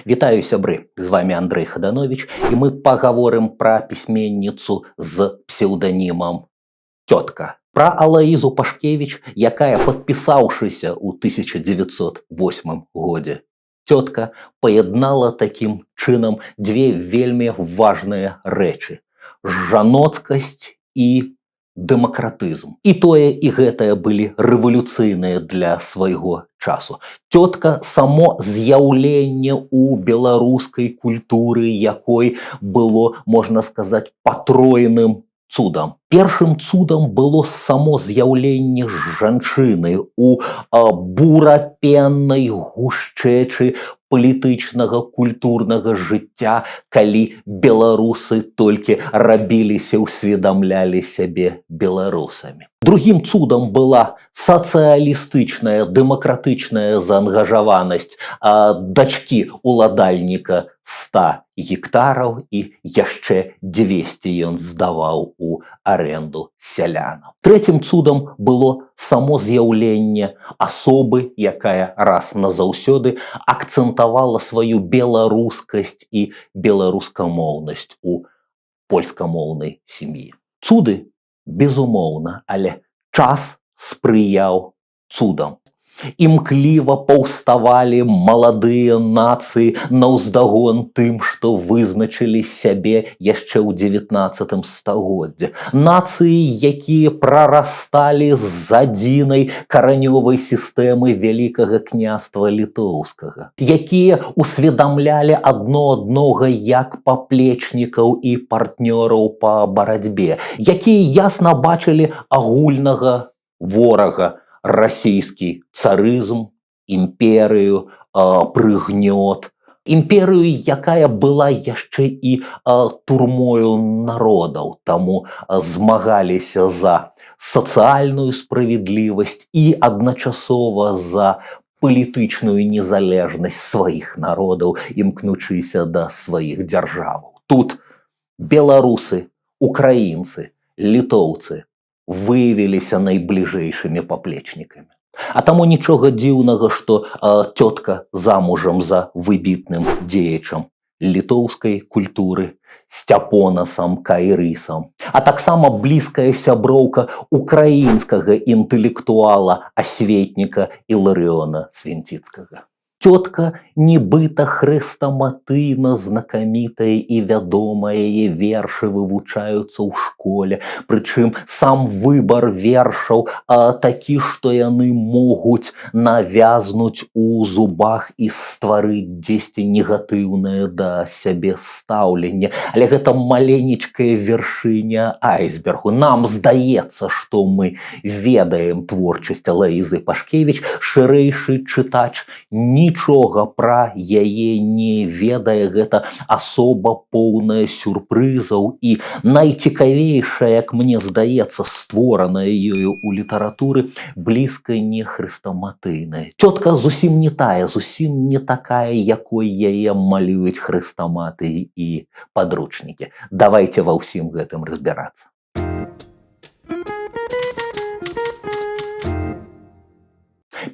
Вітаю, сябры, з вами Андрей Хаданович, і мы паговорым пра пісьменніцу з псеўданімам Тётка. Пра Алаізу Пашкевіч, якая, падпісаўшыся ў 1908 годзе Тётка, паяднала такім чынам дзве вельмі важныя рэчы: жаноцкасць і дэмакратызм. І тое, і гэтае былі рэвалюцыйныя для свайго часу. Тётка – само з'яўленне ў беларускай культуры, якой было, можна сказаць, патроеным цудам. Першым цудам было само з'яўленне жанчыны ў бурапеннай гушчэчы палітычнага, культурнага жыцця, калі беларусы толькі рабіліся, усведамлялі сябе беларусамі. Другім цудам была сацыялістычная, дэмакратычная заангажаванасць дачкі уладальніка 100 гектараў і яшчэ 200 ён здаваў у аренду сялянам. Трэцім цудам было само з'яўленне асобы, якая раз назаўсёды акцэнтавала сваю беларускасць і беларускамоўнасць у польскамоўнай сям'і. Цуды, безумоўна, але час спрыяў цудам. Імкліва паўставалі маладыя нацыі наўздагон тым, што вызначылі сябе яшчэ ў 19 стагоддзі. Нацыі, якія прарасталі з адзінай каранёвай сістэмы Вялікага княства літоўскага, якія усведамлялі адно аднога як паплечнікаў і партнёраў па барацьбе, якія ясна бачылі агульнага ворага: расійскі царызм, імперыю, прыгнёт. Імперыю, якая была яшчэ і турмою народаў, таму змагаліся за сацыяльную справядлівасць і адначасова за палітычную незалежнасць сваіх народаў, імкнучыся да сваіх дзяржаваў. Тут беларусы, украінцы, літоўцы выявіліся найбліжэйшымі паплечнікамі. А таму нічога дзіўнага, што Тётка замужам за выбітным дзеячам літоўскай культуры Сцяпонасам Кайрысам, а таксама блізкая сяброўка украінскага інтэлектуала, асветніка Іларыона Свінціцкага. Тётка нібыта хрэстаматыйна знакамітая і вядомая, яе вершы вывучаюцца ў школе, прычым сам выбар вершаў такі, што яны могуць навязнуць у зубах і стварыць дзесьці негатыўнае да сябе стаўленне. Але гэта маленечкая вяршыня айсбергу. Нам здаецца, што мы ведаем творчасць Алаізы Пашкевіч, шырэйшы чытач нічога пра яе не ведае. Гэта асоба поўная сюрпрызаў і найцікавейшая, як мне здаецца, створаная ёю ў літаратуры, блізка не хрэстаматыйная. Тётка зусім не тая, зусім не такая, якой яе малююць хрэстаматы і падручнікі. Давайте ва ўсім гэтым разбірацца.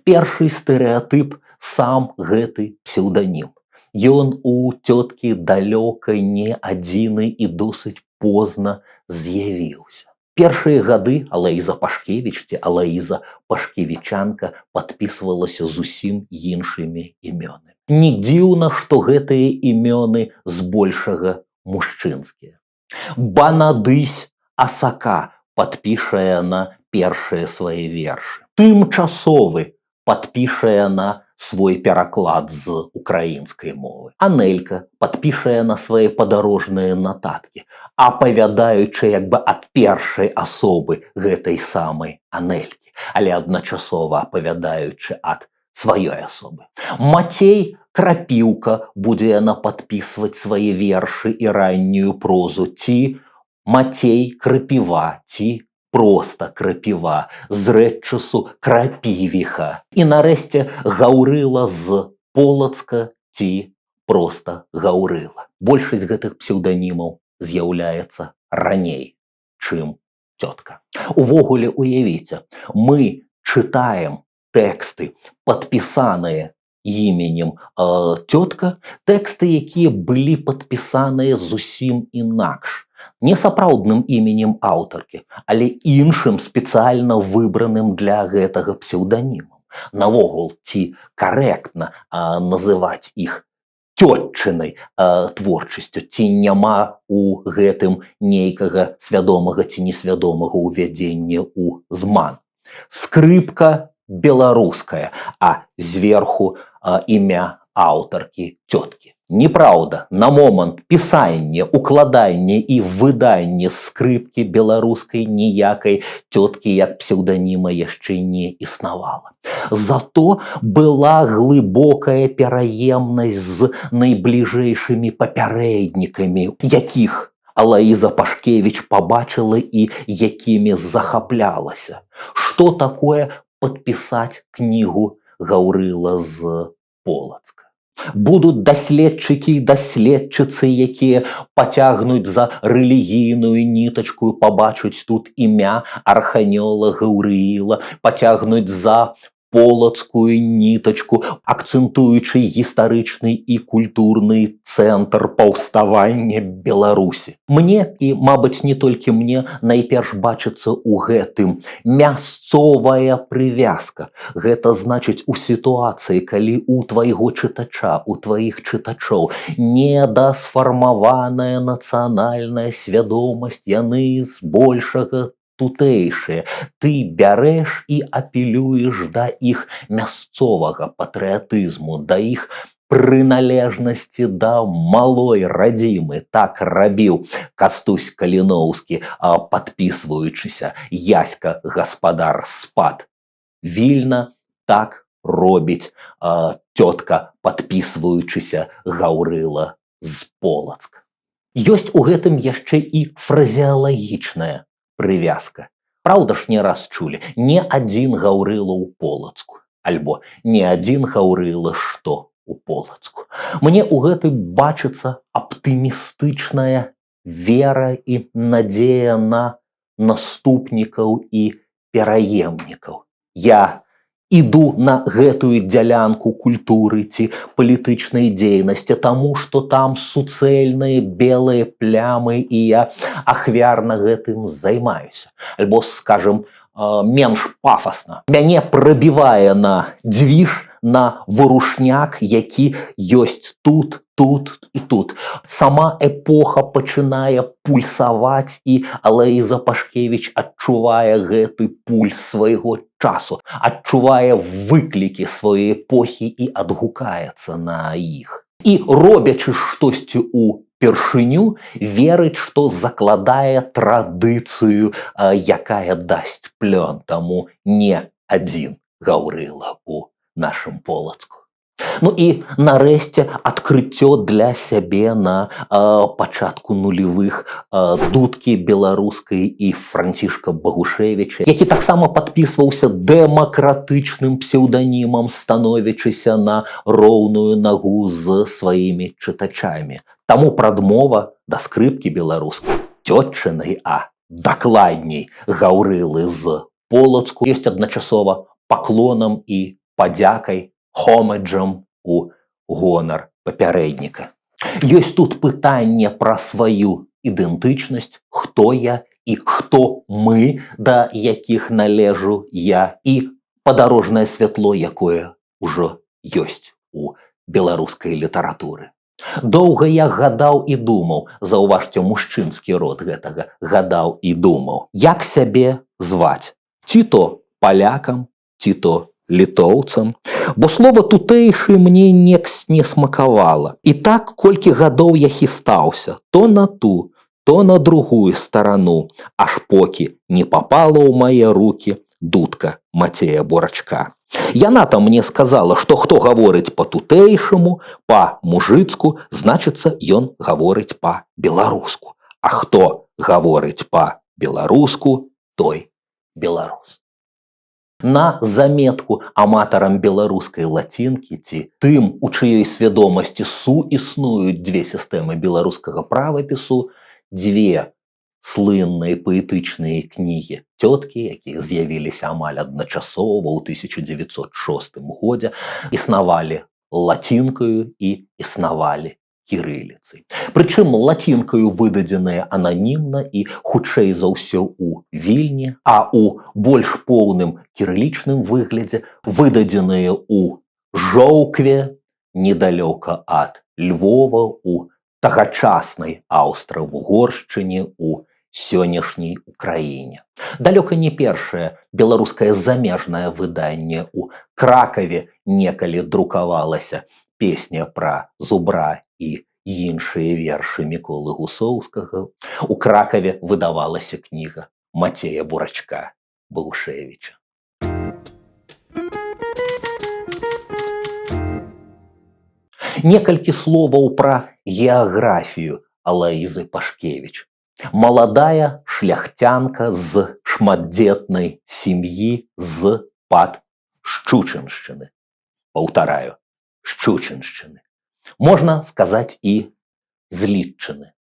Першы стэрэатып – сам гэты псеўданім. Ён у Тёткі далёка не адзіны і досыць позна з'явіўся. Першыя гады Алаіза Пашкевіч ці Алаіза Пашкевічанка падпісвалася зусім іншымі імёнамі. Не дзіўна, што гэтыя імёны збольшага мужчынскія. Банадысь Асака падпіша яна першыя свае вершы. Тымчасовы падпіша яна свой пераклад з украінскай мовы. Анелька падпіша яна свае падарожныя нататкі, апавядаючы як бы ад першай асобы гэтай самай Анелькі, але адначасова апавядаючы ад сваёй асобы. Мацей Крапіўка будзе яна падпісваць свае вершы і раннюю прозу, ці Мацей Крапіва, ці проста Крапіва, з рэдчасу Крапівіха. І нарэшце Гаўрыла з Полацка, ці проста Гаўрыла. Большасць гэтых псеўданімаў з'яўляецца раней, чым Тётка. Увогуле, уявіце, мы чытаем тэксты, падпісаныя іменем «Тётка», тэксты, якія былі падпісаныя зусім інакш. Не сапраўдным іменем аўтаркі, але іншым спецыяльна выбраным для гэтага псеўданімам. Навогул, ці карэктна называць іх цётчынай творчасцю, ці няма у гэтым нейкага свядомага ці несвядомага ўвядзення ў зман. Скрыпка беларуская, а зверху імя аўтаркі «Тёткі». Неправда, на момант пісання, укладання і выдання скрыпкі беларускай ніякай «Тёткі» як псеўданіма яшчэ не існавала. Зато была глыбокая пераемнасць з найбліжэйшымі папярэднікамі, якіх Алаіза Пашкевіч пабачыла і якімі захаплялася. Што такое падпісаць кнігу Гаўрыла з Полацка? Будуць даследчыкі і даследчыцы, якія пацягнуць за рэлігійную нітачку, пабачыць тут імя арханёла Гаўрыіла, пацягнуць за полацкую нітачку, акцэнтуючы гістарычны і культурны цэнтр паўставання Беларусі. Мне, і, мабыць, не толькі мне, найперш бачыцца ў гэтым мясцовая прывязка. Гэта значыць, у сітуацыі, калі у твайго чытача, у тваіх чытачоў недасфармаваная нацыянальная свядомасць, яны збольшага тутэйшыя, ты бярэш і апелюеш да іх мясцовага патрыятызму, да іх прыналежнасці да малой радзімы. Так рабіў Кастусь Каліноўскі, падпісваючыся Яська гаспадар спад Вільна, так робіць «Тётка», падпісваючыся Гаўрыла з Полацка. Ёсць у гэтым яшчэ і фразеалагічная прывязка. Праўда ж, не раз чулі: не адзін Гаўрыла ў Полацку, альбо не адзін Гаўрыла што ў Полацку. Мне ў гэтым бачыцца аптымістычная вера і надзея на наступнікаў і пераемнікаў. Я іду на гэтую дзялянку культуры ці палітычнай дзейнасці, таму што там суцэльныя белыя плямы і я ахвярна гэтым займаюся. Альбо, скажам, менш пафасна. Мяне прабівае на дзвіж, на варушняк, які ёсць тут, тут і тут. Сама эпоха пачынае пульсаваць, і Алаіза Пашкевіч адчувае гэты пульс свайго часу, адчувае выклікі сваёй эпохі і адгукаецца на іх. І, робячы штосьці упершыню, верыць, што закладае традыцыю, якая дасць плён, таму не адзін Гаўрыла у нашым Полацку. Ну і нарэшце адкрыццё для сябе на пачатку нулевых Дудкі беларускай і Францішка Багушевіча, які таксама падпісваўся дэмакратычным псеўданімам, становячыся на роўную нагу з сваімі чытачамі. Таму прадмова да скрыпкі беларускай, цётчынай, а дакладней Гаўрылы з Полацку, ёсць адначасова паклонам і падзякай, хомаджам у гонар папярэдніка. Ёсць тут пытанне пра сваю ідэнтычнасць, хто я і хто мы, да якіх належу я, і падарожнае святло, якое ўжо ёсць у беларускай літаратуры. Доўга я гадаў і думаў, заўважце мужчынскі род гэтага, гадаў і думаў, як сябе зваць, ці то палякам, ці то літоўцам, бо слова тутэйшы мне некс не смакавала. І так колькі гадоў я хістаўся то на ту, то на другую старану, аж покі не папала ў мае рукі дудка Мацея Бурачка. Яна-то мне сказала, што хто гаворыць па-тутэйшаму, па-мужыцку, значыцца, ён гаворыць па-беларуску. А хто гаворыць па-беларуску, той беларус. На заметку аматарам беларускай лацінкі ці тым, у чыёй свядомасці суіснуюць дзве сістэмы беларускага правапісу, дзве слынныя паэтычныя кнігі «Тёткі», якія з'явіліся амаль адначасова ў 1906 годзе, існавалі лацінкаю і існавалі кірыліцай. Прычым лацінкаю выдадзеныя ананімна і хутчэй за ўсё у Вільні, а у больш поўным кірылічным выглядзе выдадзеныя у Жоўкве, недалёка ад Львова, у тагачаснай Аўстра-Вугоршчыне, у сённяшняй Украіне. Далёка не першае беларускае замежнае выданне. У Кракаве некалі друкавалася песня пра зубра і іншыя вершы Міколы Гусоўскага. У Кракаве выдавалася кніга Мацея Бурачка Балушевіча. Некалькі словаў пра геаграфію Алаізы Пашкевіч. Маладая шляхцянка з шматдзетнай сям'і з-пад Шчучыншчыны. Паўтараю, Шчучыншчыны. Можна сказаць і з Літчыны.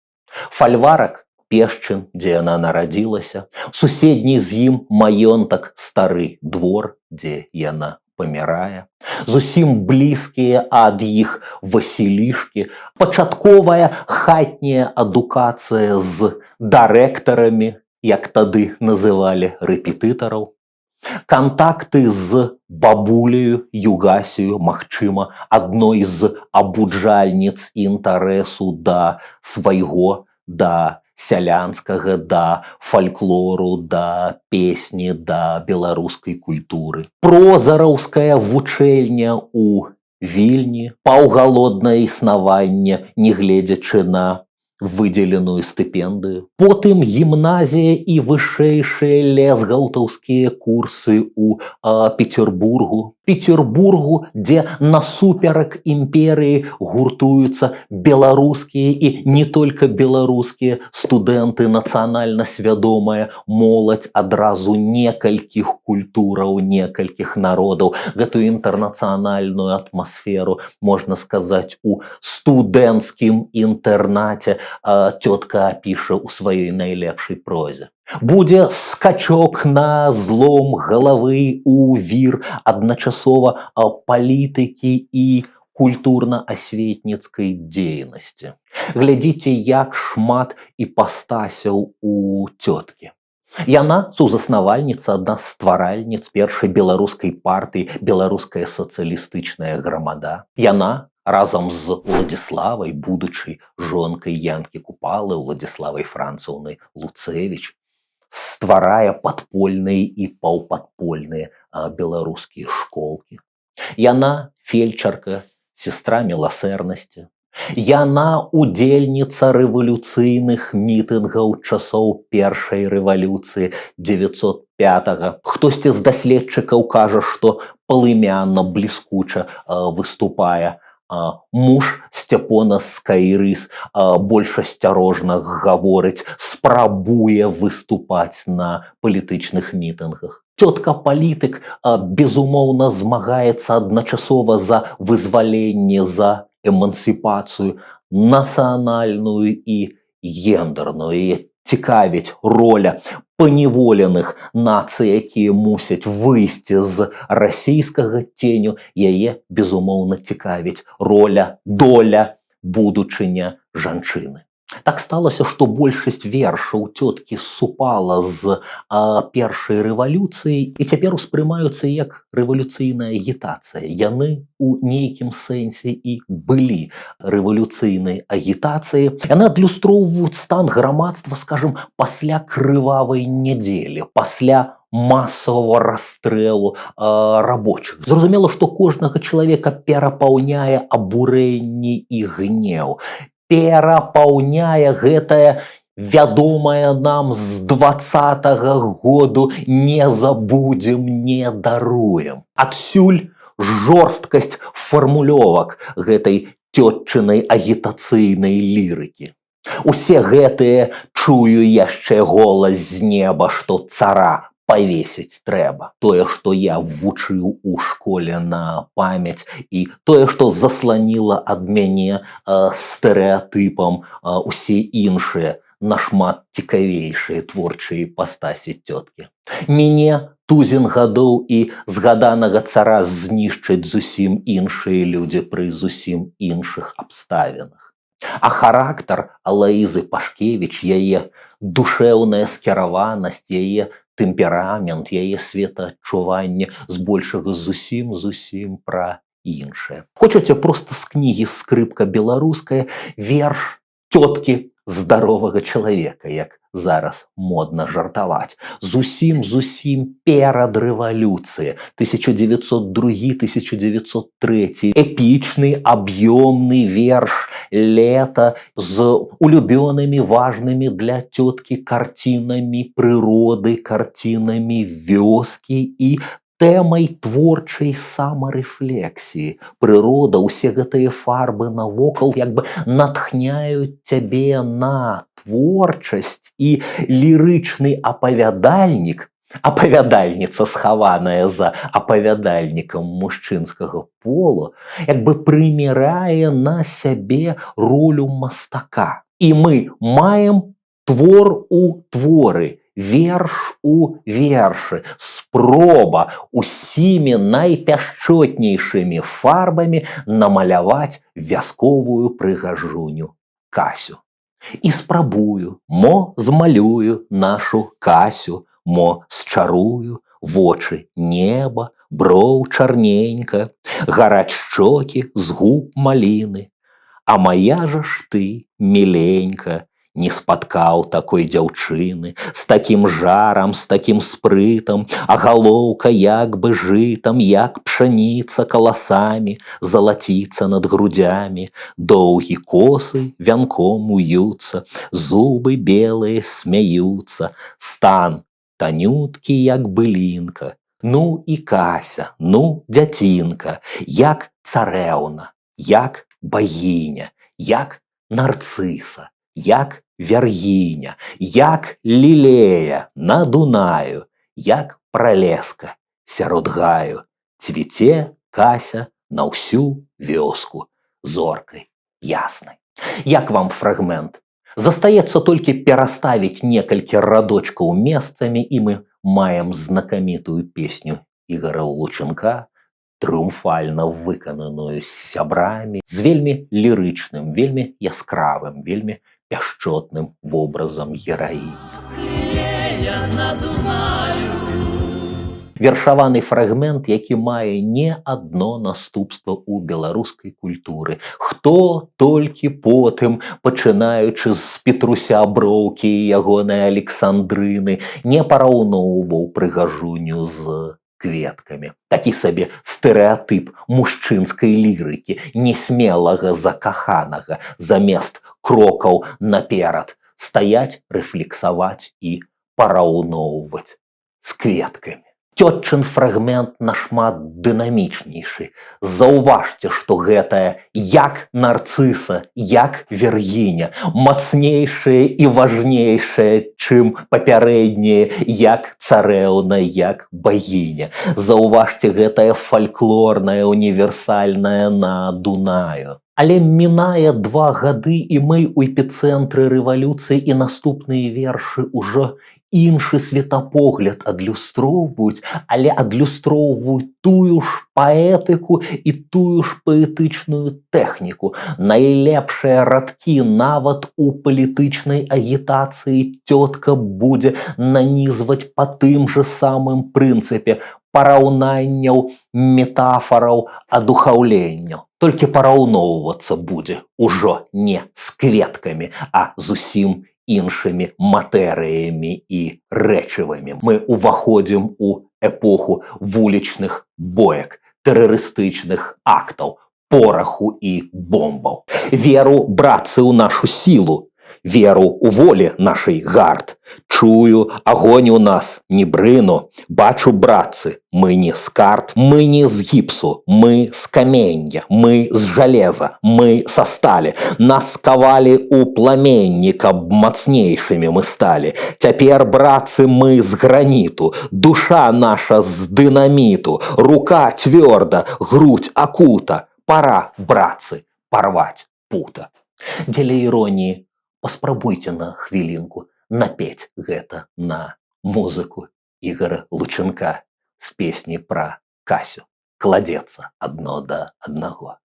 Фальварак Пешчын, дзе яна нарадзілася, суседні з ім маёнтак Стары двор, дзе яна памірае, зусім блізкія ад іх Васілішкі, пачатковая хатняя адукацыя з дырэктарамі, як тады называлі рэпетытараў, кантакты з бабуляю Югасію, магчыма, адной з абуджальніц інтарэсу да свайго, да сялянскага, да фальклору, да песні, да беларускай культуры. Прозараўская вучэльня ў Вільні, паўгалоднае існаванне, нягледзячы на выдзеленую стыпендыю. Потым гімназія і вышэйшыя лесгаўтаўскія курсы ў Петербургу, дзе насуперак імперыі гуртуюцца беларускія і не толькі беларускія студэнты, нацыянальна свядомая моладзь адразу некалькіх культураў, некалькіх народаў. Гэтую інтэрнацыянальную атмасферу, можна сказаць, у студэнцкім інтэрнаце цётка апіша ў сваёй найлепшай прозе. Будзе скачок на злом галавы ў вір адначасова палітыкі і культурна-асветніцкай дзейнасці. Глядзіце, як шмат іпастасяў у цёткі. Яна сузаснавальніца, адна з стваральніц першай беларускай партыі, беларуская сацыялістычная грамада. Яна разам з Уладзіславай, будучай жонкай Янкі Купалы, Уладзіславай Францаўнай Луцэвіч, стварае падпольныя і паўпадпольныя беларускія школкі. Яна фельчарка, сестра міласэрнасці. Яна удзельніца рэвалюцыйных мітынгаў часоў першай рэвалюцыі 905-га. Хтосьці з даследчыкаў кажа, што палымянна, бліскуча выступае. Муж Сцяпона Скайрыс больш асцярожна гаворыць, спрабуе выступаць на палітычных мітынгах. Цётка-палітык, безумоўна, змагаецца адначасова за вызваленне, за эмансіпацыю нацыянальную і гендерную. Цікавіць роля паневоленых нацый, якія мусяць выйсці з расійскага ценю. Яе, безумоўна, цікавіць роля, доля, будучыня жанчыны. Так сталася, што большасць вершаў цёткі супала з першай рэвалюцыяй і цяпер успрымаюцца як рэвалюцыйная агітацыя. Яны у нейкім сэнсе і былі рэвалюцыйнай агітацыяй. Яны адлюстроўваюць стан грамадства, скажам, пасля крывавай нядзелі, пасля масавага расстрэлу рабочых. Зразумела, што кожнага чалавека перапаўняе абурэнне і гнеў. Перапаўняе гэтая вядомая нам з 20-го году «не забудзем, не даруем». Адсюль жорсткасць фармулёвак гэтай цётчынай агітацыйнай лірыкі. Усе гэтыя «чую яшчэ голас з неба, што цара павесіць трэба». Тое, што я вучыў у школе на памяць, і тое, што засланіла ад мяне стэрэатыпам усе іншыя нашмат цікавейшыя творчыя іпастасі цёткі. Мяне тузін гадоў і згаданага цара знішчаць зусім іншыя людзі пры зусім іншых абставінах. А характар Алаізы Пашкевіч, яе душэўная скіраванасць, яе тэмперамент, яе светаадчуванне збольшага зусім пра іншае. Хочаце проста з кнігі «Скрыпка беларуская» верш цёткі здаровага чалавека, як зараз модна жартаваць. Зусім перад рэвалюцыяй, 1902-1903, эпічны, аб'ёмны верш лета з улюбёнымі, важнымі для цёткі карцінамі прыроды, карцінамі вёскі і тэмай творчай самарэфлексіі. Прырода, усе гэтыя фарбы навокал як бы натхняюць цябе на творчасць, і лірычны апавядальнік, апавядальніца, схаваная за апавядальнікам мужчынскага полу, як бы прымірае на сябе ролю мастака. І мы маем твор у творы, верш у вершы, спроба усімі найпяшчотнейшымі фарбамі намаляваць вясковую прыгажуню Касю. І спрабую, мо змалюю нашу Касю, мо счарую вочы неба, броў чарненька, гараць шчокі з губ маліны. А мая жа ж ты, міленька, не спаткаў такой дзяўчыны, з такім жарам, з такім спрытам, а галоўка як бы жытам, як пшаніца каласамі, залаціцца над грудзямі, доўгі косы вянком уюцца, зубы белыя смяюцца, стан танюткі як былінка. Ну і Кася, ну дзяцінка, як царэўна, як багіня, як нарцыса, як Вяргіня, як лілея на Дунаю, як пралеска сярод гаю. Цвіце Кася на ўсю вёску зоркай яснай. Як вам фрагмент? Застаецца толькі пераставіць некалькі радочкаў месцамі, і мы маем знакамітую песню Ігара Лучынка, трыумфальна выкананую з сябрамі, з вельмі лірычным, вельмі яскравым, вельмі пяшчотным вобразам гераіні. Вершаваны фрагмент, які мае не адно наступства ў беларускай культуры. Хто толькі потым, пачынаючы з Петруся Броўкі і ягонай Александрыны, не параўноўваў прыгажуню з кветкамі. Такі сабе стэрэатып мужчынскай лірыкі, несмелага закаханага, замест крокаў наперад стаяць, рэфлексаваць і параўноўваць з кветкамі. Цётчын фрагмент нашмат дынамічнейшы. Заўважце, што гэтая як нарцыса, як Вяргіня, мацнейшая і важнейшая, чым папярэдняе, як царэўна, як багіня. Заўважце, гэтая фальклорная, універсальная на Дунаю. Але мінае 2 гады, і мы ў эпіцэнтры рэвалюцыі, і наступныя вершы ўжо іншы светапогляд адлюстроўваюць, але адлюстроўваюць тую ж паэтыку і тую ж паэтычную тэхніку. Найлепшыя радкі нават у палітычнай агітацыі цётка будзе нанізваць па тым жа самым прынцыпе параўнанняў, метафараў, адухаўленняў. Толькі параўноўвацца будзе ўжо не з кветкамі, а зусім іншымі матэрыямі і рэчывамі. Мы ўваходзім у эпоху вулічных боек, тэрарыстычных актаў, пораху і бомбаў. Веру, братцы, ў нашу сілу, веру у волі нашай гард. Чую, агонь у нас не брыну, бачу, братцы, мы не з карт, мы не з гіпсу, мы з каменья, мы з жалеза, мы са сталі. Нас скавалі ў пламенні, каб мацнейшымі мы сталі. Цяпер, братцы, мы з граніту, душа наша з дынаміту, рука цвёрда, грудь акута. Пора, братцы, парваць пута. Дзеля іроніі паспрабуйце на хвілінку напець гэта на музыку Игоря Лученка с песней про Касю «Кладется одно до одного».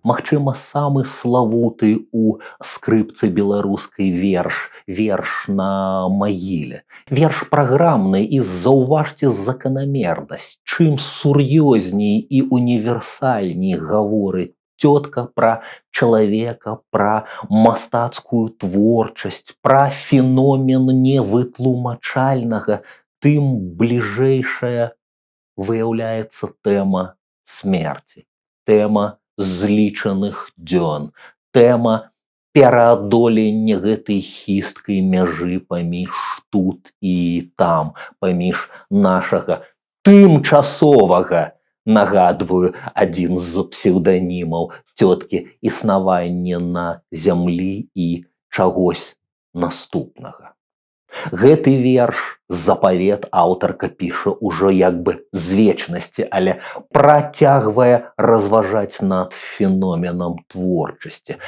Магчыма, самы славуты ў скрыпцы беларускай верш на магіле. Верш праграмны, і заўважце заканамернасць. Чым сур'ёзней і універсальней гаворыць цётка пра чалавека, пра мастацкую творчасць, пра феномен невытлумачальнага, тым бліжэйшая выяўляецца тэма смерці, тэма злічаных дзён, тэма пераадолення гэтай хісткай мяжы паміж тут і там, паміж нашага тымчасовага, нагадваю, адзін з псеўданімаў цёткі, існавання на зямлі і чагось наступнага. Гэты верш запавет аўтарка піша ўжо як бы з вечнасці, але працягвае разважаць над феноменам творчасці,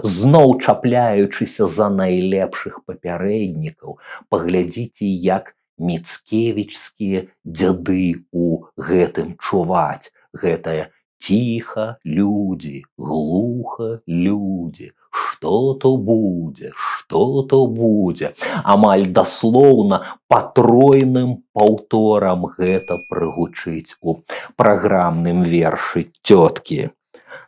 зноў чапляючыся за найлепшых папярэднікаў. Паглядзіце, як міцкевічскія дзяды ў гэтым чуваць. Гэтае ціха, людзі, глуха, людзі. Што то будзе, што то будзе. Амаль даслоўна патройным паўторам гэта прагучыць у праграмным вершы цёткі.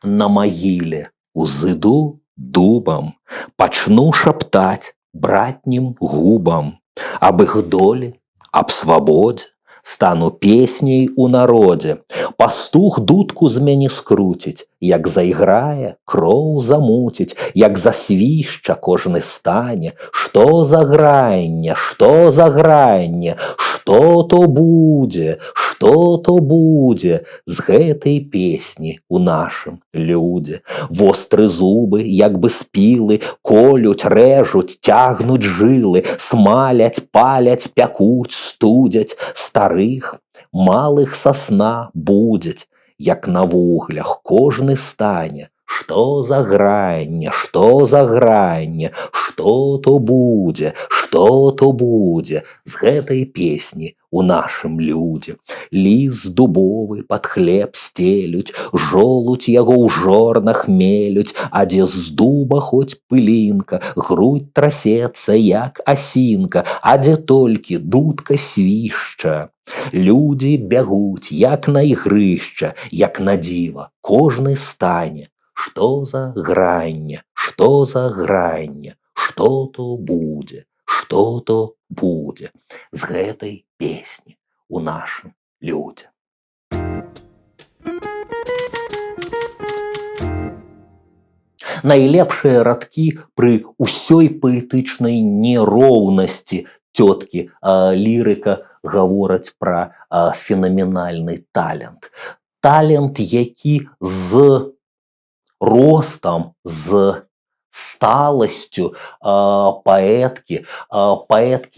На магіле узыду дубам, пачну шаптаць братнім губам аб іх долі, аб свабодзе, стану песняй у народзе. Пастух дудку з мяне скруціць, як зайграе, кроў замуціць, як засвішча кожны стане. Што за гранне, што за гранне, што то будзе, што то будзе з гэтай песні у нашым людзе. Востры зубы, як бы спілы, колюць, рэжуць, цягнуць жылы, смаляць, паляць, пякуць, студзяць. Старых, малых са сна будзяць, як на вуглях кожны стане. Што за гранне, што за гранне, што то будзе з гэтай песні у нашым людзе. Ліс дубовы пад хлеб стелюць, жолудь яго ў жорнах мелюць, а дзе з дуба хоць пылінка, грудь трасецца, як асінка, а дзе толькі дудка свішча. Людзі бягуць, як на ігрышча, як на дзіва, кожны стане. Што за гранне, што за гранне, што то будзе з гэтай песні у нашым людзе. Найлепшыя радкі пры ўсёй паэтычнай нероўнасці цёткі лірыка гавораць пра фенаменальны талент. Талент, які з ростам, з сталасцю паэткі,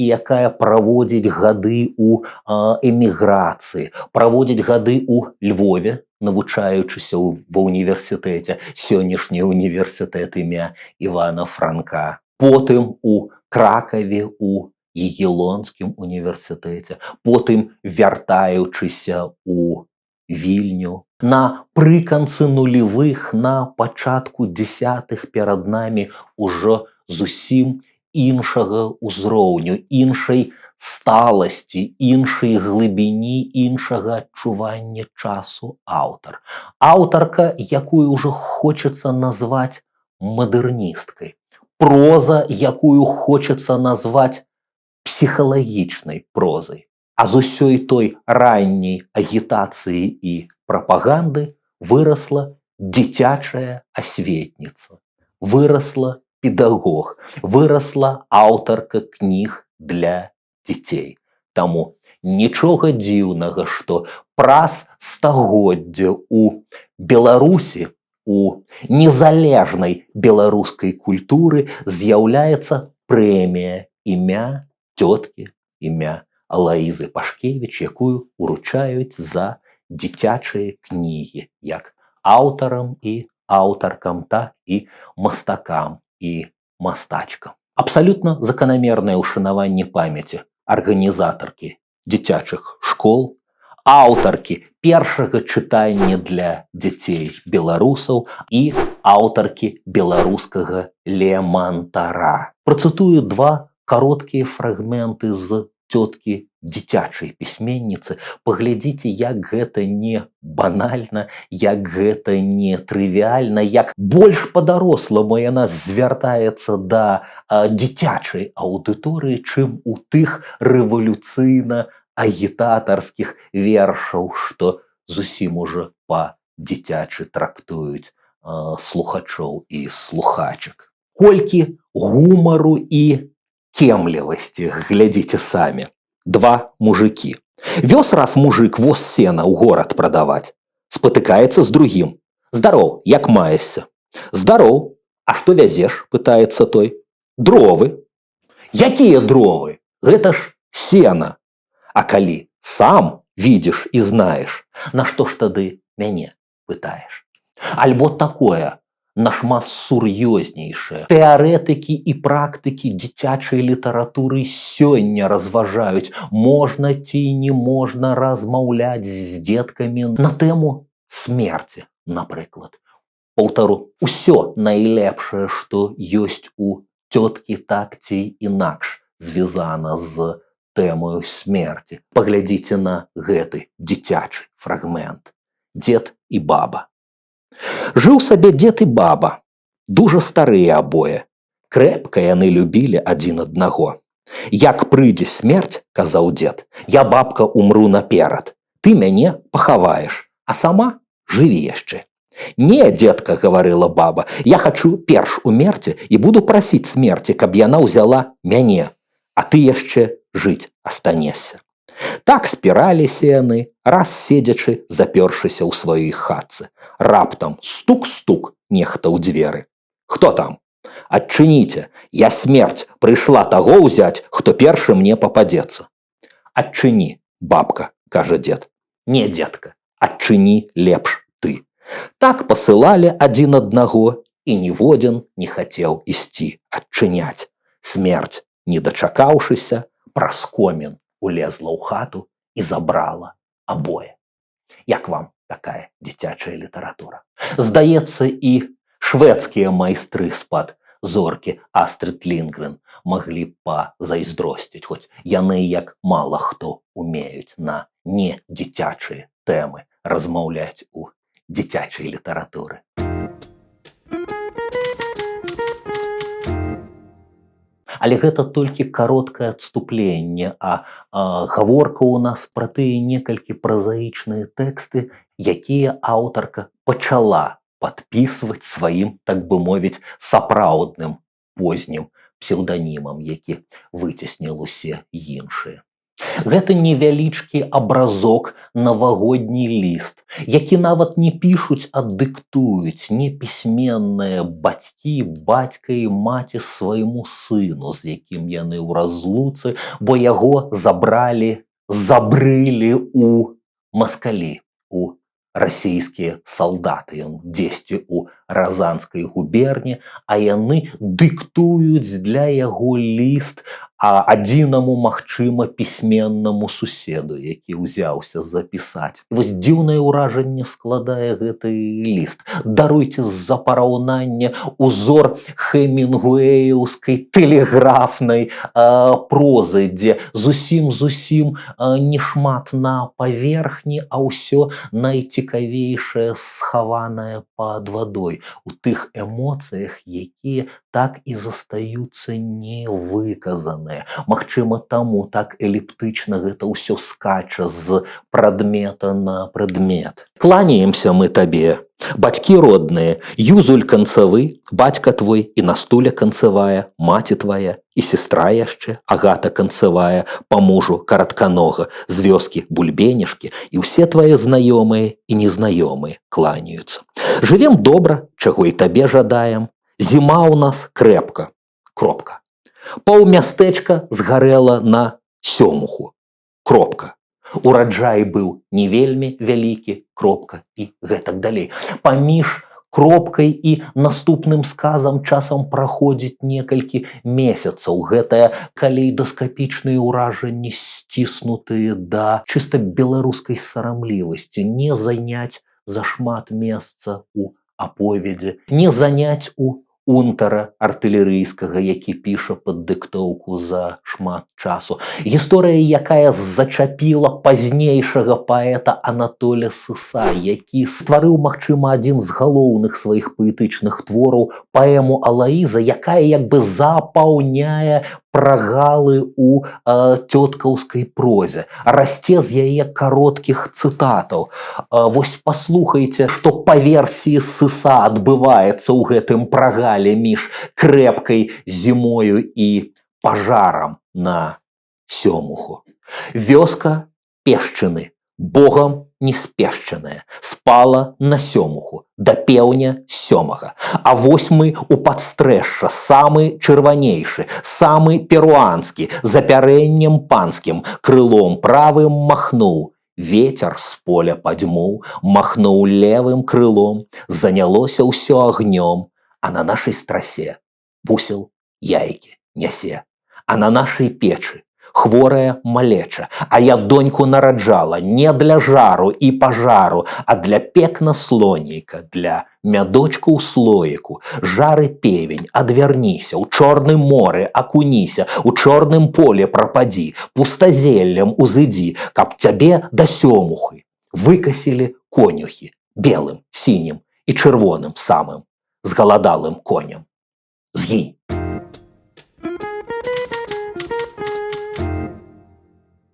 якая праводзіць гады ў эміграцыі, праводзіць гады ў Львове, навучаючыся ва ўніверсітэце, сённяшні універсітэт імя Івана Франка, потым у Кракаве, у Ягелонскім універсітэце, потым вяртаючыся у Вільню. Напрыканцы нулевых, на пачатку дзесятых перад намі ўжо зусім іншага ўзроўню, іншай сталасці, іншай глыбіні, іншага адчування часу аўтар. Аўтарка, якую ўжо хочацца назваць мадэрністкай. Проза, якую хочацца назваць псіхалагічнай прозай. А з усёй той ранняй агітацыі і прапаганды вырасла дзіцячая асветніца, вырасла педагог, вырасла аўтарка кніг для дзяцей. Таму нічога дзіўнага, што праз стагоддзе ў Беларусі, у незалежнай беларускай культуры з'яўляецца прэмія імя цёткі, імя Алаізы Пашкевіч, якую уручаюць за дзіцячыя кнігі, як аўтарам і аўтаркам, так і мастакам і мастачкам. Абсалютна заканамернае ўшанаванне памяці арганізатаркі дзіцячых школ, аўтаркі першага чытання для дзяцей беларусаў і аўтаркі беларускага лемантара. Працытую два кароткія фрагменты з цёткі дзіцячай пісьменніцы. Паглядзіце, як гэта не банальна, як гэта не трывіальна, як больш па-даросламу яна звяртаецца да дзіцячай аўдыторыі, чым у тых рэвалюцыйна-агітатарскіх вершаў, што зусім ужо па-дзіцячы трактуюць слухачоў і слухачак. Колькі гумару і кемлівасці, глядзіце самі. Два мужики. Вёз раз мужик воз сена ў горад прадаваць. Спатыкаецца з другім. Здароў, як маешся? Здароў. А што вязеш? Пытаецца той. Дровы. Якія дровы? Гэта ж сена. А калі сам видишь і знаеш, на што ж тады мяне пытаеш? Альбо такое, нашмат сур'ёзнейшае. Тэарэтыкі і практыкі дзіцячай літаратуры сёння разважаюць, можна ці не можна размаўляць з дзеткамі на тэму смерці, напрыклад. Паўтару, усё найлепшае, што ёсць у цёткі, так ці інакш звязана з тэмою смерці. Паглядзіце на гэты дзіцячы фрагмент. Дзед і баба. Жыў сабе дзед і баба, дужа старыя абое. Крэпка яны любілі адзін аднаго. Як прыйдзе смерць, казаў дзед, я, бабка, умру наперад. Ты мяне пахаваеш, а сама жыві яшчэ. Не, дзедка, гаварыла баба, я хачу перш умерці і буду прасіць смерці, каб яна ўзяла мяне, а ты яшчэ жыць астанешся. Так спіраліся яны, раз седзячы, запёршыся ў сваёй хатцы. Раптам стук-стук нехта ў дзверы. Хто там? Адчыніце, я смерць прыйшла таго ўзяць, хто першы мне пападзецца. Адчыні, бабка, кажа дзед. Не, дзедка, адчыні лепш ты. Так пасылалі адзін аднаго, і ніводзін не хацеў ісці адчыняць. Смерць, не дачакаўшыся, праз комін улезла ў хату і забрала абое. Як вам такая дзіцячая літаратура? Здаецца, і шведскія майстры з-пад зоркі Астрид Лінгрен маглі б пазайздросціць, хоць яны, як мала хто, умеюць на недзіцячыя тэмы размаўляць у дзіцячай літаратуры. Але гэта толькі кароткае адступленне, а гаворка ў нас пра тыя некалькі празаічныя тэксты, якія аўтарка пачала падпісваць сваім, так бы мовіць, сапраўдным познім псеўданімам, які выцесніл усе іншыя. Гэта невялічкі абразок, навагодні ліст, які нават не пішуць, а дыктуюць непісьменныя бацькі, бацька і маці свайму сыну, з якім яны ў разлуцы, бо яго забрылі ў маскалі, у расійскія салдаты. Ён дзесьці ў Разанскай губерні, а яны дыктуюць для яго ліст адзінаму, магчыма, пісьменнаму суседу, які ўзяўся запісаць. Вось дзіўнае ўражанне складае гэты ліст. Даруйце з-за параўнання узор хемінгуэйўскай тэлеграфнай прозы, дзе зусім нешмат на паверхні, а ўсё найцікавейшае схаванае пад вадой, у тых эмоцыях, якія так і застаюцца невыказаныя. Магчыма, таму так эліптычна гэта ўсё скача з прадмета на прадмет. Кланяемся мы табе, бацькі родныя, Юзуль канцавы, бацька твой і Настуля канцавая, маці твая і сестра яшчэ, Агата канцавая, па мужу каратканога, з вёскі Бульбенішкі, і ўсе твае знаёмыя і незнаёмыя кланяюцца. Жывем добра, чаго і табе жадаем. Зіма ў нас крэпка, кропка. Паўмястэчка згарэла на сёмуху, кропка. Ураджай быў не вельмі вялікі, кропка, і гэтак далей. Паміж кропкай і наступным сказам часам праходзіць некалькі месяцаў. Гэтыя калейдаскапічныя ўражанні, сціснутыя да чыста беларускай сарамлівасці, не заняць зашмат месца ў аповедзе, не заняць у унтара артылерыйскага, які піша пад дыктоўку за шмат часу. Гісторыя, якая зачапіла пазнейшага паэта Анатоля Сыса, які стварыў, магчыма, адзін з галоўных сваіх паэтычных твораў, паэму «Алаіза», якая як бы запаўняе прагалы ў цёткаўскай прозе, расце з яе кароткіх цытатаў. Вось паслухайце, што па версіі Сыса адбываецца ў гэтым прагале між крэпкай зімою і пажарам на Сёмуху. Вёска Пешчыны, богам не спешчаная, спала на Сёмуху, да пеўня сёмага. А вось мы у падстрэшша, самы чырванейшы, самы перуанскі, з апярэннем панскім, крылом правым махнуў. Ветер з поля падзьмуў, махнуў левым крылом, занялося ўсё агнём, а на нашай страсе вусел яйкі нясе. А на нашай печы хворая малеча, а я доньку нараджала не для жару і пажару, а для пекна слонейка, для мядочку ў слоіку. Жары певень, адвярніся, у чорным моры акуніся, у чорным поле прападзі, пустазеллем узыдзі, каб цябе да Сёмухы выкасілі конюхі белым, сінім і чырвоным самым, з галадалым конем. Згінь.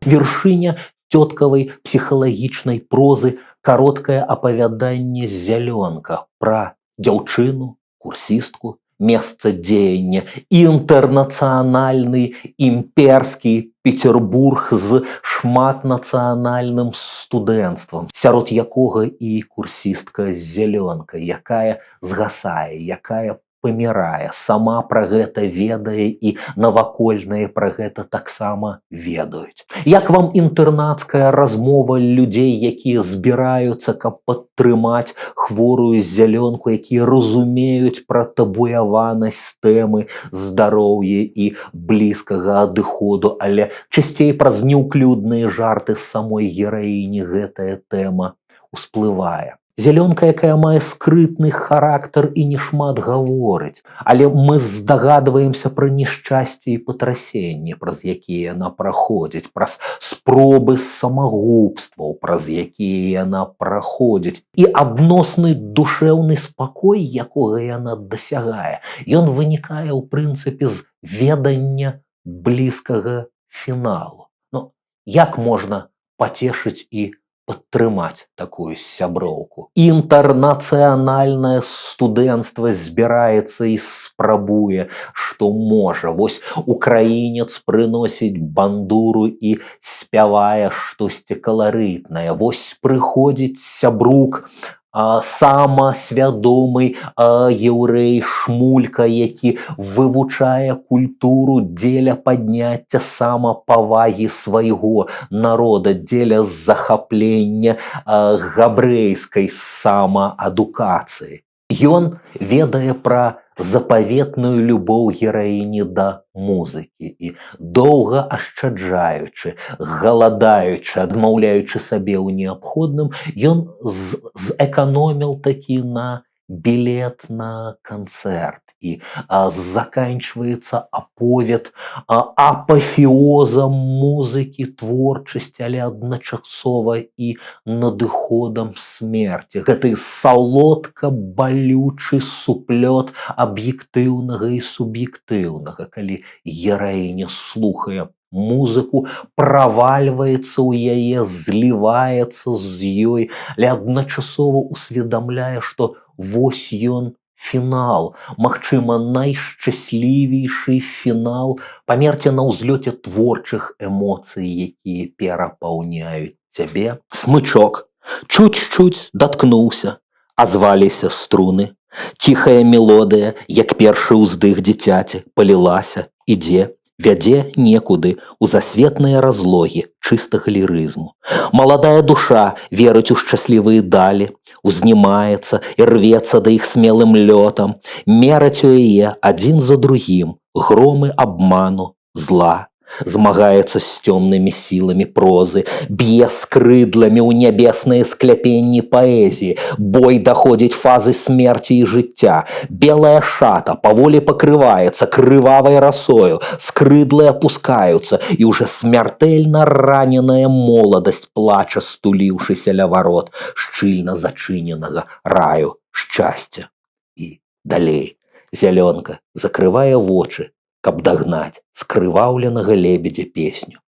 Вершыня цёткавай псіхалагічнай прозы кароткае апавяданне «Зялёнка» пра дзяўчыну, курсістку, месца дзеяння, інтэрнацыянальны імперскі Петербург з шматнацыянальным студэнцтвам, сярод якога і курсістка Зялёнка, якая згасае, якая памірае, сама пра гэта ведае і навакольныя пра гэта таксама ведаюць. Як вам інтэрнацкая размова людзей, якія збіраюцца, каб падтрымаць хворую Зялёнку, якія разумеюць пра табуяванасць тэмы здароўя і блізкага адыходу, але часцей праз неўклюдныя жарты з самой гераіні гэтая тэма усплывае. Зялёнка, якая мае скрытны характар і не шмат гаворыць, але мы здагадваемся пра нешчасце і патрасенні, праз якія яна праходзіць, праз спробы самагубстваў, праз якія яна праходзіць. І адносны душэўны спакой, якога яна дасягае, ён вынікае ў прынцыпе з ведання блізкага фіналу. Ну, як можна пацешыць і падтрымаць такую сяброўку? Інтэрнацыянальнае студэнцтва збіраецца і спрабуе, што можа. Вось украінец прыносіць бандуру і спявае штосьці каларытнае. Вось прыходзіць сябрук, самасвядомы яўрэй Шмулька, які вывучае культуру дзеля падняцця самапавагі свайго народа, дзеля захаплення габрэйскай самаадукацыі. Ён ведае пра запаветную любоў гераіні да музыкі і доўга ашчаджаючы, галадаючы, адмаўляючы сабе ў неабходным, ён зэканоміў такі на білет на канцэрт. І заканчваецца аповед апафеозам музыкі, творчасці, але адначасова і надыходам смерці. Гэты салодка балючы суплёт аб'ектыўнага і суб'ектыўнага, калі гераіня слухае музыку, правальваецца ў яе, зліваецца з ёй, але адначасова усведамляе, што вось ён фінал, магчыма, найшчаслівейшы фінал, памерці на ўзлёце творчых эмоцый, якія перапаўняюць цябе. Смычок чуць-чуць даткнуўся, азваліся струны, ціхая мелодыя, як першы ўздых дзіцяці, палілася, ідзе, вядзе некуды у засветныя разлогі чыстага лірызму. Маладая душа верыць у шчаслівыя далі, узнімаецца і рвецца да іх смелым лётам, мераць у яе адзін за другім громы абману, зла, змагаецца з цёмнымі сіламі прозы, б'е скрыдламі ў нябесныя скляпенні паэзіі, бой даходзіць фазы смерці і жыцця, белая шата паволі пакрываецца крывавай расою, скрыдлы апускаюцца, і ўжо смяртэльна раненая моладасць плача, стуліўшыся ля варот шчыльна зачыненага раю шчасця. І далей зялёнка закрывае вочы, каб дагнаць скрываўленага лебедзя песню.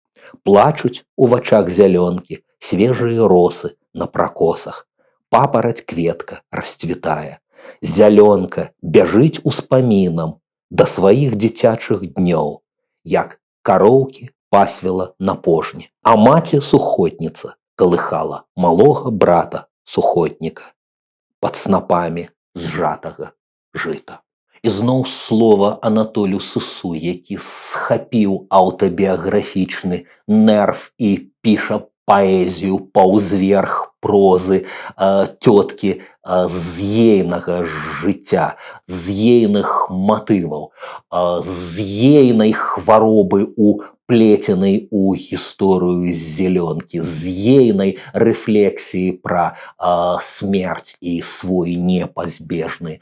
Плачуць у вачах зялёнкі свежыя росы на пракосах. Папараць кветка расцвітае. Зялёнка бяжыць успамінам да сваіх дзіцячых днёў, як кароўкі пасвіла на пожні, а маці сухотніца калыхала малога брата сухотніка пад снапамі зжатага жыта. І зноў слова Анатолю Сысу, які схапіў аўтабіяграфічны нерв і піша паэзію паўзверх прозы цёткі з ейнага жыцця, з ейных матываў, з ейнай хваробы уплеценай у гісторыю зялёнкі, з ейнай рэфлексіі пра смерць і свой непазбежны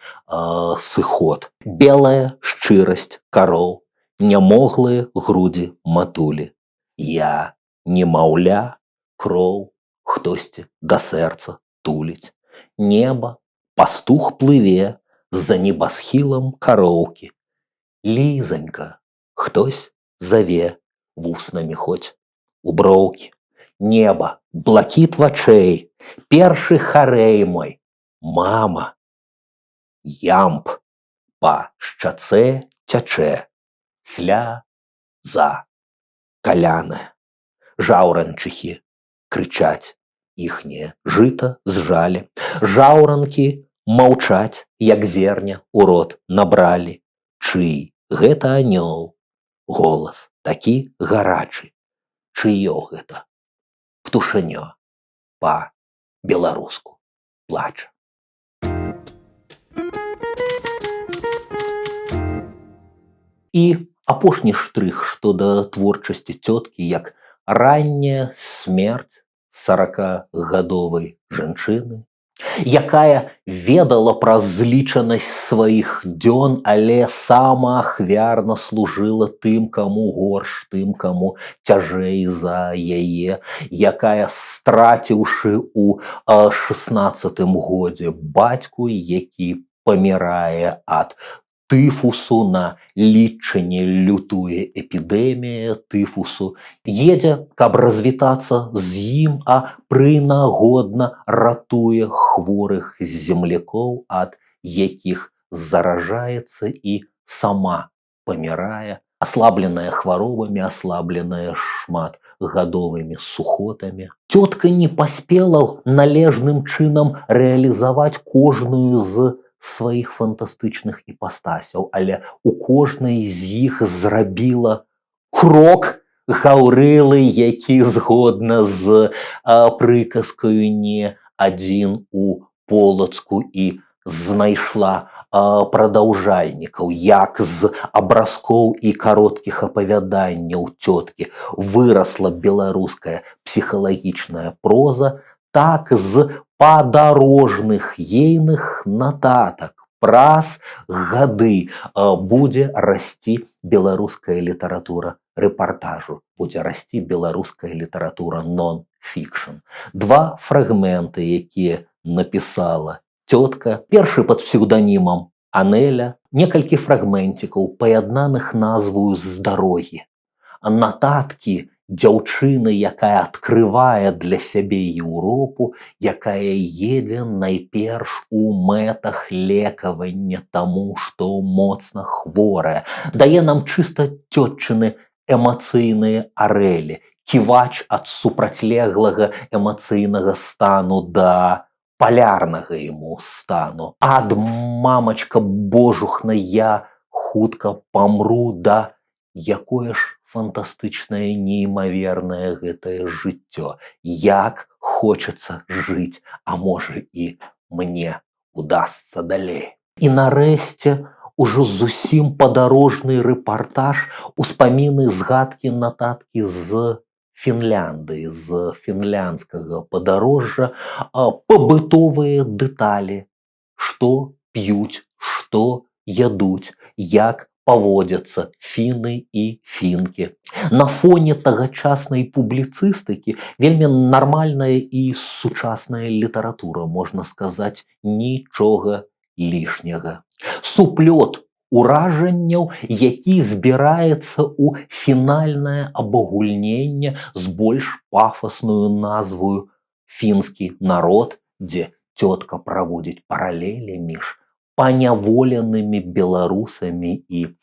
сыход. Белая шчырасць кароў, нямоглыя грудзі матулі. Я немаўля, кроў, хтосьці да сэрца туліць. Неба, пастух плыве за небасхілам кароўкі. Лізанька, хтось заве вуснамі хоць у броўкі. Неба, блакіт вачэй, першы харэй мой, мама. Ямб па шчацэ цячэ, сляза каляная. Жаўранчыхі крычаць, іхняе жыта зжалі. Жаўранкі маўчаць, як зерня у рот набралі. Чый гэта анёл? Голас такі гарачы. Чыё гэта? Птушанё па-беларуску плача. І апошні штрых, што да творчасці цёткі, як ранняя смерць 40гадовай жанчыны, якая ведала пра злічанасць сваіх дзён, але самаахвярна служыла тым, каму горш, тым, каму цяжэй за яе, якая, страціўшы ў 16-тым годзе бацьку, які памірае ад тыфусу, на лічыне лютуе эпідэмія тыфусу, едзе, каб развітацца з ім, а прынагодна ратуе хворых землякоў, ад якіх заражаецца і сама памірае, аслабленая хваробамі, аслабленая шматгадовымі сухотамі. Цётка не паспела належным чынам рэалізаваць кожную з сваіх фантастычных іпастасяў, але у кожнай з іх зрабіла крок Гаўрылы, які згодна з прыказкаю не адзін у Полацку і знайшла прадаўжальнікаў, як з абразкоў і кароткіх апавяданняў цёткі вырасла беларуская псіхалагічная проза, так з падарожных ейных нататак праз гады будзе расці беларуская літаратура рэпартажу, будзе расці беларуская літаратура нон-фікшн. Два фрагменты, якія напісала цётка, першы пад псеўданімам Анеля, некалькі фрагменцікаў, паяднаных назваю з дарогі. Нататкі дзяўчыны, якая адкрывае для сябе Еўропу, якая едзе найперш у мэтах лекавання таму, што моцна хворая, дае нам чыста цётчыны эмацыйныя арэлі, ківач ад супрацьлеглага эмацыйнага стану да палярнага яму стану. Ад мамачка божухна, я хутка памру, да якое ж фантастычнае, неймавернае гэтае жыццё. Як хочацца жыць, а можа і мне удастся далей. І нарэшце ужо зусім падарожны рэпартаж, успаміны, згадкі, нататкі з Фінляндыі, з фінляндскага падарожжа, пабытовыя дэталі, што п'юць, што ядуць, як паводзяцца фіны і фінкі. На фоне тагачаснай публіцыстыкі вельмі нармальная і сучасная літаратура, можна сказаць, нічога лішняга. Суплёт уражанняў, які збіраецца ў фінальнае абагульненне з больш пафасную назваю «Фінскі народ», дзе цётка праводзіць паралелі між паняволенымі беларусамі і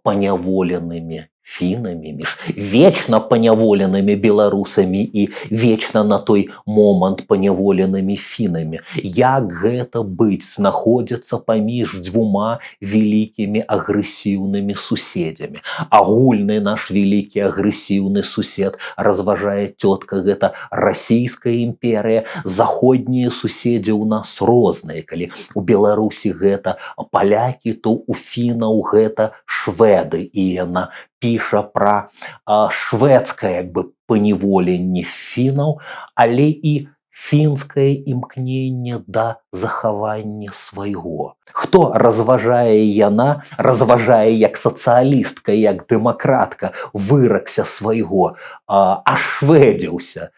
паняволенымі фінамі, між вечна паняволенымі беларусамі і вечна на той момант паняволенымі фінамі. Як гэта быць, знаходзіцца паміж дзвюма вялікімі агрэсіўнымі суседзямі. Агульны наш вялікі агрэсіўны сусед, разважае цётка, гэта расійская імперыя, заходнія суседзі ў нас розныя. Калі у Беларусі гэта палякі, то у фінаў гэта шведы, і яна піша пра шведскае паневоленне фінаў, але і фінскае імкненне да захавання свайго. Хто разважае яна, разважае як сацыялістка, як дэмакратка, выракся свайго, ашведзіўся,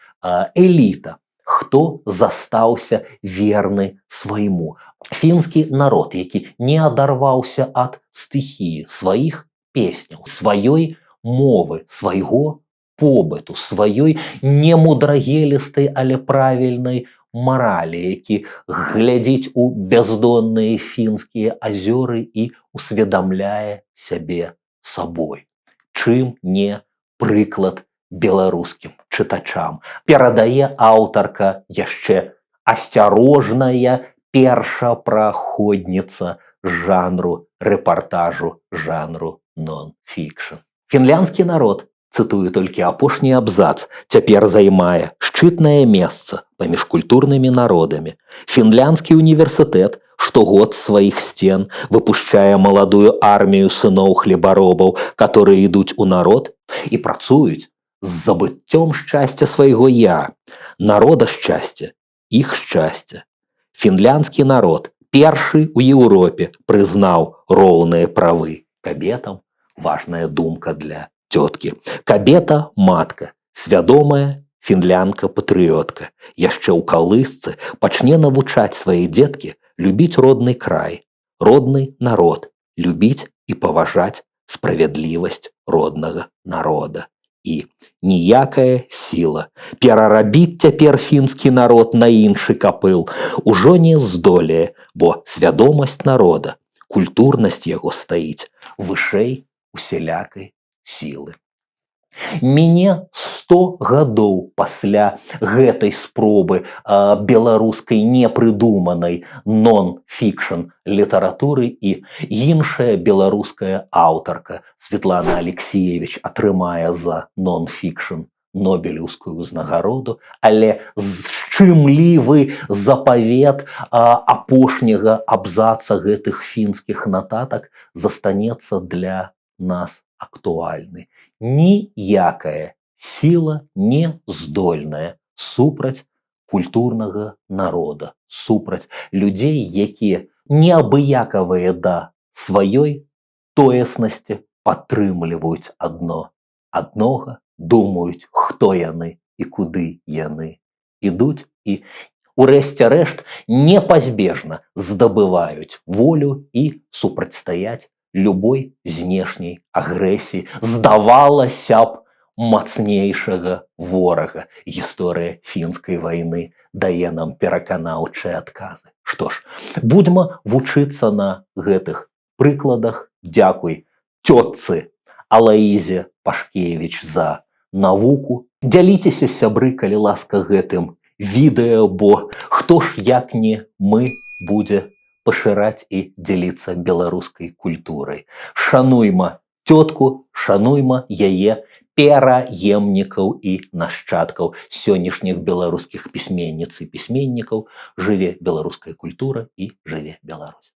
эліта. Хто застаўся верны свайму. Фінскі народ, які не адарваўся ад стыхіі сваіх песняў, сваёй мовы, свайго побыту, сваёй немудрагелістай, але правільнай маралі, які глядзіць у бяздонныя фінскія азёры і усведамляе сябе сабой. Чым не прыклад беларускім чытачам. Перадае аўтарка яшчэ асцярожная першапраходніца жанру рэпартажу, жанру нон-фікшн. Фінляндскі народ, цытую толькі апошні абзац, цяпер займае шчытнае месца паміж культурнымі народамі. Фінляндскі універсітэт штогод з сваіх сцен выпушчае маладую армію сыноў хлебаробаў, которые ідуць у народ і працуюць з забыццём шчасця свайго я. Народа шчасця, іх шчасця. Фінляндскі народ першы ў Еўропе прызнаў роўныя правы кабетам. Важная думка для цёткі. Кабета – матка, свядомая фінлянка-патрыётка. Яшчэ ў калысцы пачне навучаць свае дзеткі любіць родны край, родны народ, любіць і паважаць справядлівасць роднага народа. І ніякая сіла перарабіць цяпер фінскі народ на іншы капыл ужо не здолее, бо свядомасць народа, культурнасць яго стаіць вышэй усялякай сілы. Мяне 100 гадоў пасля гэтай спробы беларускай непрыдуманай нон-фікшн літаратуры і іншая беларуская аўтарка Светлана Алексеевич атрымае за нон-фікшн Нобелеўскую ўзнагароду, але шчымлівы запавет апошняга абзаца гэтых фінскіх нататак застанецца для нас актуальны. Ніякая сіла не здольная супраць культурнага народа, супраць людзей, якія неабыякавыя да сваёй тоеснасці падтрымліваюць аднога, думаюць, хто яны і куды яны ідуць і, урэшце рэшт, непазбежна здабываюць волю і супрацьстаяць любой знешняй агрэсіі, здавалася б, мацнейшага ворага. Гісторыя фінскай вайны дае нам пераканаўчыя адказы. Што ж, будзьма вучыцца на гэтых прыкладах. Дзякуй цётцы Алаізе Пашкевіч за навуку. Дзяліцеся, сябры, калі ласка, гэтым відэа, бо хто ж, як не мы, будзе пашыраць і дзяліцца беларускай культурай. Шануйма цётку, шануйма яе пераемнікаў і нашчадкаў сённяшніх беларускіх пісьменніц і пісьменнікаў. Жыве беларуская культура і жыве Беларусь.